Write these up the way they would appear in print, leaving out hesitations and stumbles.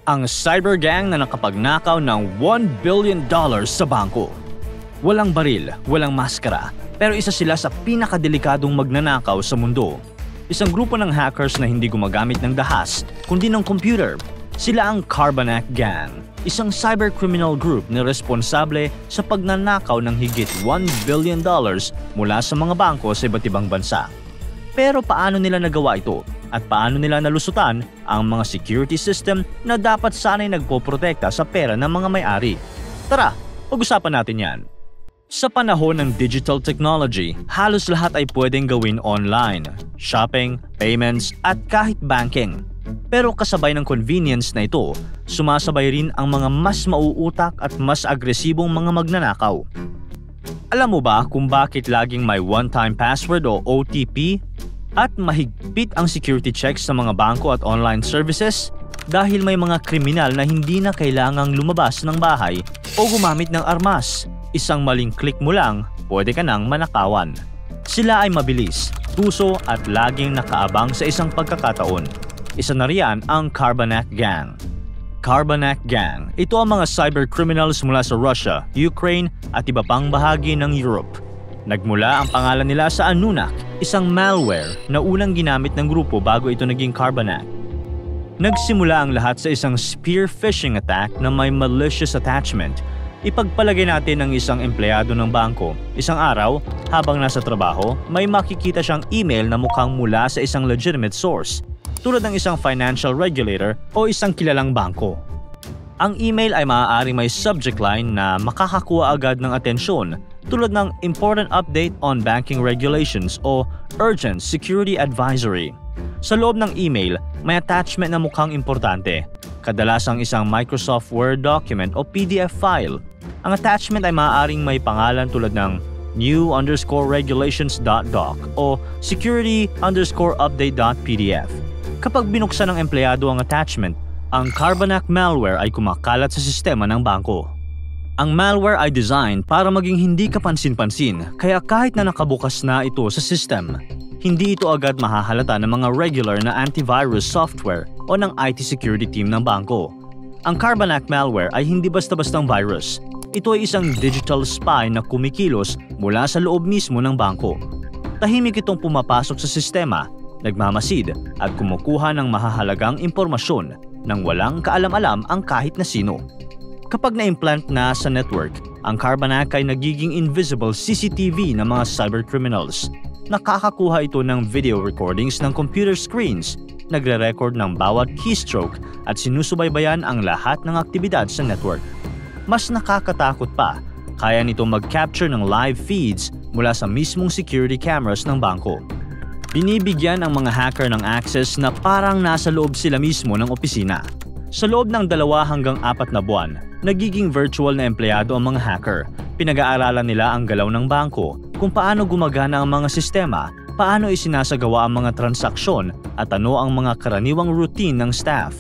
Ang cyber gang na nakapagnakaw ng $1 billion sa bangko. Walang baril, walang maskara, pero isa sila sa pinakadelikadong magnanakaw sa mundo. Isang grupo ng hackers na hindi gumagamit ng dahas, kundi ng computer. Sila ang Carbanak Gang, isang cybercriminal group na responsable sa pagnanakaw ng higit $1 billion mula sa mga bangko sa iba't ibang bansa. Pero paano nila nagawa ito? At paano nila nalusutan ang mga security system na dapat sana'y nagpoprotekta sa pera ng mga may-ari? Tara, pag-usapan natin yan. Sa panahon ng digital technology, halos lahat ay pwedeng gawin online. Shopping, payments, at kahit banking. Pero kasabay ng convenience na ito, sumasabay rin ang mga mas mauutak at mas agresibong mga magnanakaw. Alam mo ba kung bakit laging may one-time password o OTP? At mahigpit ang security checks sa mga bangko at online services dahil may mga kriminal na hindi na kailangang lumabas ng bahay o gumamit ng armas. Isang maling click mo lang, pwede ka nang manakawan. Sila ay mabilis, tuso at laging nakaabang sa isang pagkakataon. Isa na riyan ang Carbanak Gang. Carbanak Gang, ito ang mga cybercriminals mula sa Russia, Ukraine at iba pang bahagi ng Europe. Nagmula ang pangalan nila sa Anunak, isang malware na unang ginamit ng grupo bago ito naging Carbanak. Nagsimula ang lahat sa isang spear phishing attack na may malicious attachment. Ipagpalagay natin ang isang empleyado ng bangko. Isang araw, habang nasa trabaho, may makikita siyang email na mukhang mula sa isang legitimate source, tulad ng isang financial regulator o isang kilalang bangko. Ang email ay maaaring may subject line na makakakuha agad ng atensyon, tulad ng Important Update on Banking Regulations o Urgent Security Advisory. Sa loob ng email, may attachment na mukhang importante, kadalasang isang Microsoft Word document o PDF file. Ang attachment ay maaaring may pangalan tulad ng new_regulations.doc o security_update.pdf. Kapag binuksan ng empleyado ang attachment, ang Carbanak malware ay kumakalat sa sistema ng bangko. Ang malware ay designed para maging hindi kapansin-pansin, kaya kahit na nakabukas na ito sa system, hindi ito agad mahahalata ng mga regular na antivirus software o ng IT security team ng bangko. Ang Carbanak malware ay hindi basta-bastang virus. Ito ay isang digital spy na kumikilos mula sa loob mismo ng bangko. Tahimik itong pumapasok sa sistema, nagmamasid at kumukuha ng mahahalagang impormasyon nang walang kaalam-alam ang kahit na sino. Kapag na-implant na sa network, ang Carbanak ay nagiging invisible CCTV ng mga cybercriminals. Nakakakuha ito ng video recordings ng computer screens, nagre-record ng bawat keystroke at sinusubaybayan ang lahat ng aktibidad sa network. Mas nakakatakot pa, kaya nito mag-capture ng live feeds mula sa mismong security cameras ng bangko. Binibigyan ang mga hacker ng access na parang nasa loob sila mismo ng opisina. Sa loob ng 2 hanggang 4 na buwan, nagiging virtual na empleyado ang mga hacker. Pinag-aaralan nila ang galaw ng bangko, kung paano gumagana ang mga sistema, paano isinasagawa ang mga transaksyon at ano ang mga karaniwang routine ng staff.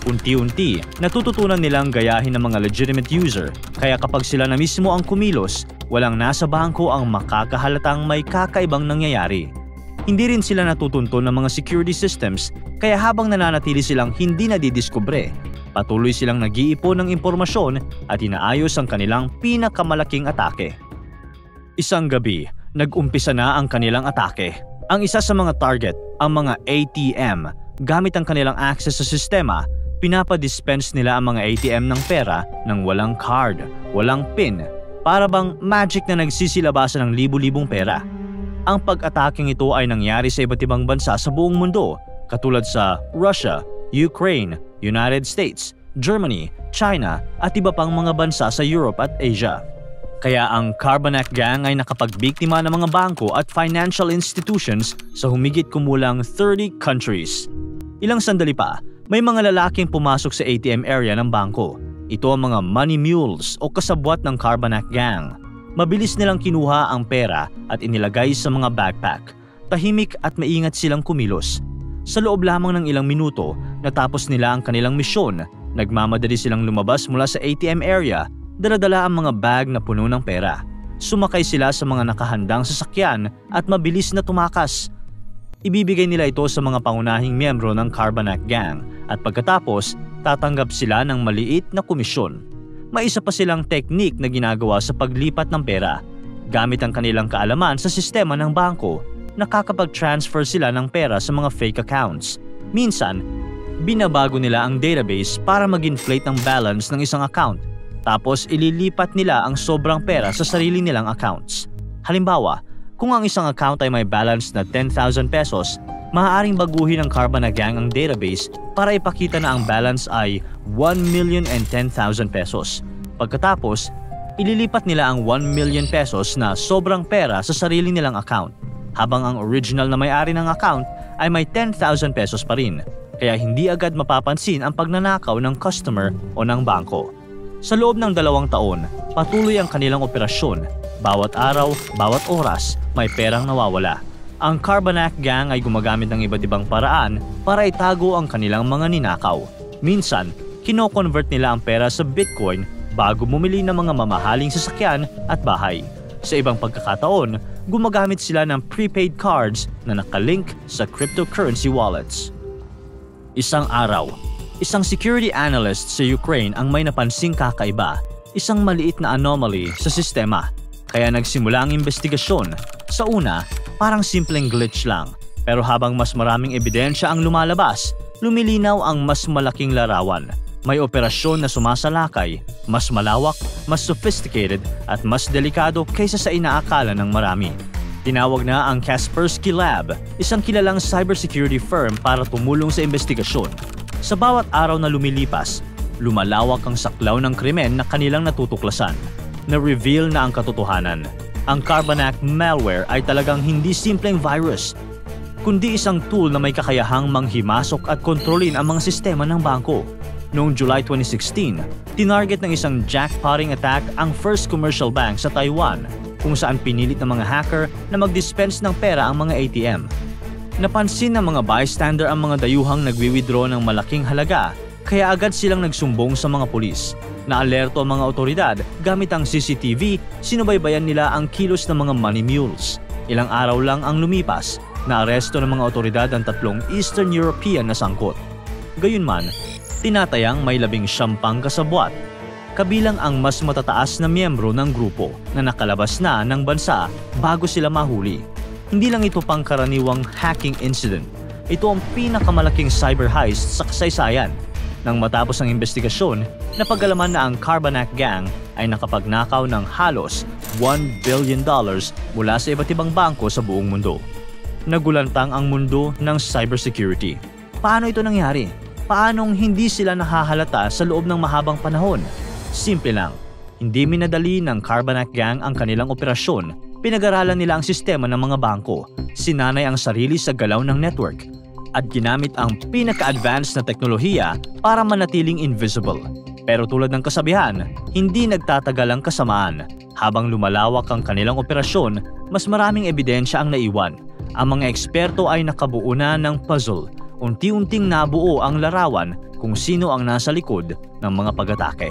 Unti-unti, natututunan nilang gayahin ng mga legitimate user, kaya kapag sila na mismo ang kumilos, walang nasa bangko ang makakahalatang may kakaibang nangyayari. Hindi rin sila natutunto ng mga security systems, kaya habang nananatili silang hindi nadidiskubre, patuloy silang nag-iipon ng impormasyon at inaayos ang kanilang pinakamalaking atake. Isang gabi, nag-umpisa na ang kanilang atake. Ang isa sa mga target, ang mga ATM, gamit ang kanilang access sa sistema, pinapadispense nila ang mga ATM ng pera ng walang card, walang PIN, para bang magic na nagsisilabasan ng libu-libong pera. Ang pag-ataking ito ay nangyari sa iba't ibang bansa sa buong mundo, katulad sa Russia, Ukraine, United States, Germany, China at iba pang mga bansa sa Europe at Asia. Kaya ang Carbanak Gang ay nakapagbiktima ng mga bangko at financial institutions sa humigit kumulang 30 countries. Ilang sandali pa, may mga lalaking pumasok sa ATM area ng bangko. Ito ang mga money mules o kasabwat ng Carbanak Gang. Mabilis nilang kinuha ang pera at inilagay sa mga backpack. Tahimik at maingat silang kumilos. Sa loob lamang ng ilang minuto, natapos nila ang kanilang misyon. Nagmamadali silang lumabas mula sa ATM area, dala-dala ang mga bag na puno ng pera. Sumakay sila sa mga nakahandang sasakyan at mabilis na tumakas. Ibibigay nila ito sa mga pangunahing miyembro ng Carbanak Gang at pagkatapos tatanggap sila ng maliit na komisyon. May isa pa silang teknik na ginagawa sa paglipat ng pera. Gamit ang kanilang kaalaman sa sistema ng bangko, nakakapag-transfer sila ng pera sa mga fake accounts. Minsan, binabago nila ang database para mag-inflate ng balance ng isang account. Tapos ililipat nila ang sobrang pera sa sarili nilang accounts. Halimbawa, kung ang isang account ay may balance na 10,000 pesos, maaaring baguhin ng Carbanak Gang ang database para ipakita na ang balance ay 1,010,000 pesos. Pagkatapos, ililipat nila ang 1 million pesos na sobrang pera sa sarili nilang account, habang ang original na may-ari ng account ay may 10,000 pesos pa rin, kaya hindi agad mapapansin ang pagnanakaw ng customer o ng bangko. Sa loob ng 2 taon, patuloy ang kanilang operasyon. Bawat araw, bawat oras, may perang nawawala. Ang Carbanak Gang ay gumagamit ng iba't ibang paraan para itago ang kanilang mga ninakaw. Minsan, kino-convert nila ang pera sa Bitcoin bago bumili ng mga mamahaling sasakyan at bahay. Sa ibang pagkakataon, gumagamit sila ng prepaid cards na nakalink sa cryptocurrency wallets. Isang araw, isang security analyst sa Ukraine ang may napansing kakaiba, isang maliit na anomaly sa sistema. Kaya nagsimula ang investigasyon. Sa una, parang simpleng glitch lang. Pero habang mas maraming ebidensya ang lumalabas, lumilinaw ang mas malaking larawan. May operasyon na sumasalakay, mas malawak, mas sophisticated at mas delikado kaysa sa inaakala ng marami. Tinawag na ang Kaspersky Lab, isang kilalang cybersecurity firm para tumulong sa investigasyon. Sa bawat araw na lumilipas, lumalawak ang saklaw ng krimen na kanilang natutuklasan. Na-reveal na ang katotohanan. Ang Carbanak malware ay talagang hindi simpleng virus, kundi isang tool na may kakayahang manghimasok at kontrolin ang mga sistema ng bangko. Noong July 2016, tinarget ng isang jackpotting attack ang First Commercial Bank sa Taiwan, kung saan pinilit ng mga hacker na mag-dispense ng pera ang mga ATM. Napansin ng mga bystander ang mga dayuhang nagwi-withdraw ng malaking halaga, kaya agad silang nagsumbong sa mga pulis. Naalerto ang mga otoridad gamit ang CCTV, sinubaybayan nila ang kilos ng mga money mules. Ilang araw lang ang lumipas, naaresto ng mga otoridad ang 3 Eastern European na sangkot. Gayunman, tinatayang may 19 kasabwat, kabilang ang mas matataas na miyembro ng grupo na nakalabas na ng bansa bago sila mahuli. Hindi lang ito pangkaraniwang hacking incident, ito ang pinakamalaking cyber heist sa kasaysayan. Nang matapos ang investigasyon, napag-alaman na ang Carbanak Gang ay nakapagnakaw ng halos $1 billion mula sa iba't ibang bangko sa buong mundo. Nagulantang ang mundo ng cybersecurity. Paano ito nangyari? Paanong hindi sila nahahalata sa loob ng mahabang panahon? Simple lang. Hindi minadali ng Carbanak Gang ang kanilang operasyon. Pinag-aralan nila ang sistema ng mga bangko. Sinanay ang sarili sa galaw ng network. At ginamit ang pinaka-advanced na teknolohiya para manatiling invisible. Pero tulad ng kasabihan, hindi nagtatagal ang kasamaan. Habang lumalawak ang kanilang operasyon, mas maraming ebidensya ang naiwan. Ang mga eksperto ay nakabuo na ng puzzle. Unti-unting nabuo ang larawan kung sino ang nasa likod ng mga pag-atake.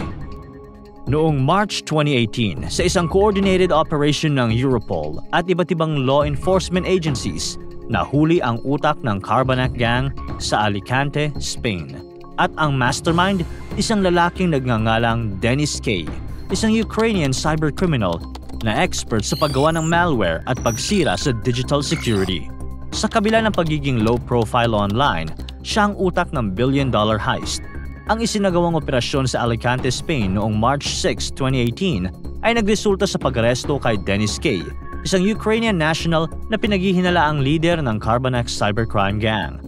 Noong March 2018, sa isang coordinated operation ng Europol at iba't ibang law enforcement agencies, nahuli ang utak ng Carbanak Gang sa Alicante, Spain. At ang mastermind, isang lalaking nagngangalang Dennis K., isang Ukrainian cybercriminal na expert sa paggawa ng malware at pagsira sa digital security. Sa kabila ng pagiging low profile online, siya ang utak ng billion-dollar heist. Ang isinagawang operasyon sa Alicante, Spain noong March 6, 2018 ay nagresulta sa pag-aresto kay Dennis K., isang Ukrainian national na pinaghihinalaang leader ng Carbanak Cybercrime Gang.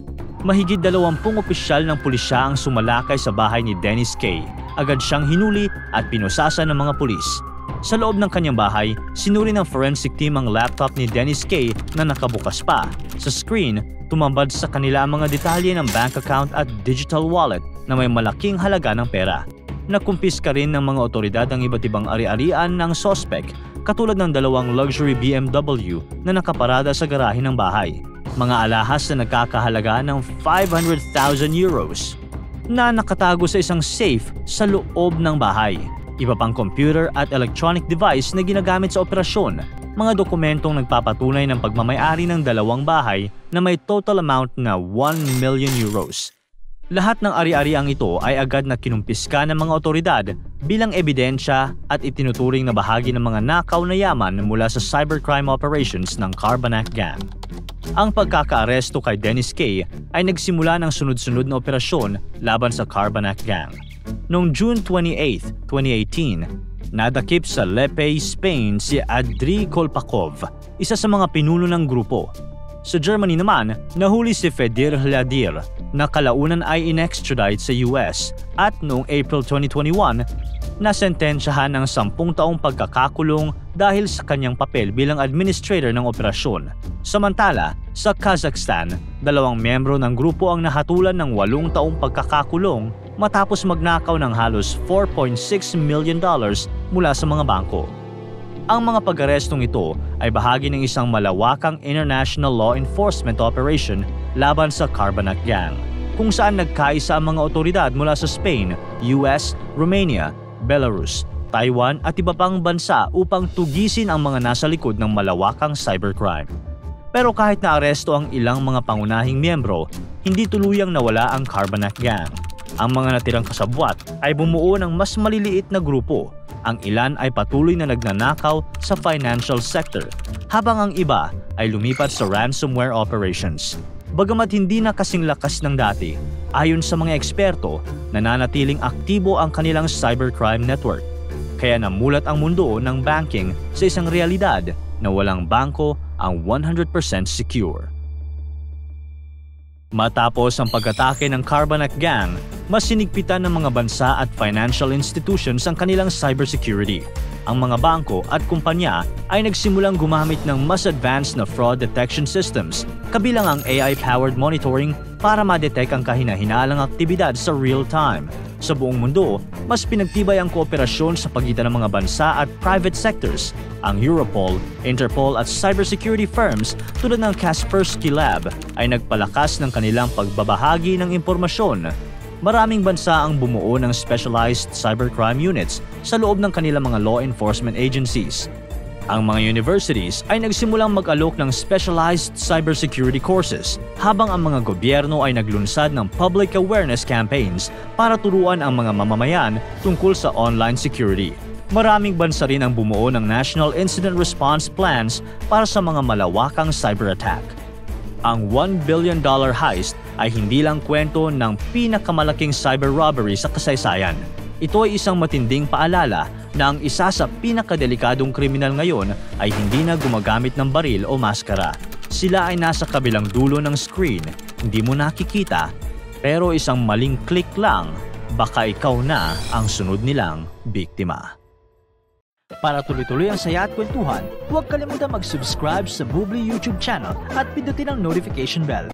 Mahigit 20 opisyal ng pulisya ang sumalakay sa bahay ni Dennis K. Agad siyang hinuli at pinusasa ng mga pulis. Sa loob ng kanyang bahay, sinuri ng forensic team ang laptop ni Dennis K. na nakabukas pa. Sa screen, tumambad sa kanila ang mga detalye ng bank account at digital wallet na may malaking halaga ng pera. Nakumpiska rin ng mga otoridad ang iba't ibang ari-arian ng suspect, katulad ng 2 luxury BMW na nakaparada sa garahe ng bahay. Mga alahas na nagkakahalaga ng 500,000 euros na nakatago sa isang safe sa loob ng bahay. Iba pang computer at electronic device na ginagamit sa operasyon. mga dokumentong nagpapatunay ng pagmamay-ari ng dalawang bahay na may total amount na 1 million euros. Lahat ng ari-ariang ito ay agad na kinumpiska ng mga otoridad bilang ebidensya at itinuturing na bahagi ng mga nakaw na yaman mula sa cybercrime operations ng Carbanak Gang. Ang pagkakaaresto kay Dennis K. ay nagsimula ng sunod-sunod na operasyon laban sa Carbanak Gang. Noong June 28, 2018, nadakip sa Lepay, Spain si Andriy Kolpakov, isa sa mga pinuno ng grupo. Sa Germany naman, nahuli si Fedir Hladir na kalaunan ay in-extradite sa US at noong April 2021, nasentensyahan ng 10 taong pagkakakulong dahil sa kanyang papel bilang administrator ng operasyon. Samantala, sa Kazakhstan, 2 miyembro ng grupo ang nahatulan ng 8 taong pagkakakulong matapos magnakaw ng halos $4.6 million mula sa mga bangko. Ang mga pag-arestong ito ay bahagi ng isang malawakang international law enforcement operation laban sa Carbanak Gang, kung saan nagkaisa ang mga otoridad mula sa Spain, US, Romania, Belarus, Taiwan at iba pang bansa upang tugisin ang mga nasa likod ng malawakang cybercrime. Pero kahit na aresto ang ilang mga pangunahing miyembro, hindi tuluyang nawala ang Carbanak Gang. Ang mga natirang kasabwat ay bumuo ng mas maliliit na grupo. Ang ilan ay patuloy na nagnanakaw sa financial sector, habang ang iba ay lumipat sa ransomware operations. Bagamat hindi na kasing lakas ng dati, ayon sa mga eksperto, nananatiling aktibo ang kanilang cybercrime network. Kaya namulat ang mundo ng banking sa isang realidad na walang bangko ang 100% secure. Matapos ang pag-atake ng Carbanak Gang, mas sinigpitan ng mga bansa at financial institutions ang kanilang cybersecurity. Ang mga bangko at kumpanya ay nagsimulang gumamit ng mas advanced na fraud detection systems, kabilang ang AI-powered monitoring para ma-detect ang kahinahinalang aktibidad sa real time. Sa buong mundo, mas pinagtibay ang kooperasyon sa pagitan ng mga bansa at private sectors. Ang Europol, Interpol at cybersecurity firms tulad ng Kaspersky Lab ay nagpalakas ng kanilang pagbabahagi ng impormasyon. Maraming bansa ang bumuo ng specialized cybercrime units sa loob ng kanilang mga law enforcement agencies. Ang mga universities ay nagsimulang mag-alok ng specialized cybersecurity courses, habang ang mga gobyerno ay naglunsad ng public awareness campaigns para turuan ang mga mamamayan tungkol sa online security. Maraming bansa rin ang bumuo ng National Incident Response Plans para sa mga malawakang cyber attack. Ang $1 billion heist ay hindi lang kwento ng pinakamalaking cyber robbery sa kasaysayan. Ito ay isang matinding paalala na ang isa sa pinakadelikadong kriminal ngayon ay hindi na gumagamit ng baril o maskara. Sila ay nasa kabilang dulo ng screen, hindi mo nakikita, pero isang maling click lang, baka ikaw na ang sunod nilang biktima. Para tuloy-tuloy ang saya at kwentuhan, huwag kalimutan mag-subscribe sa Bubbly YouTube channel at pindutin ang notification bell.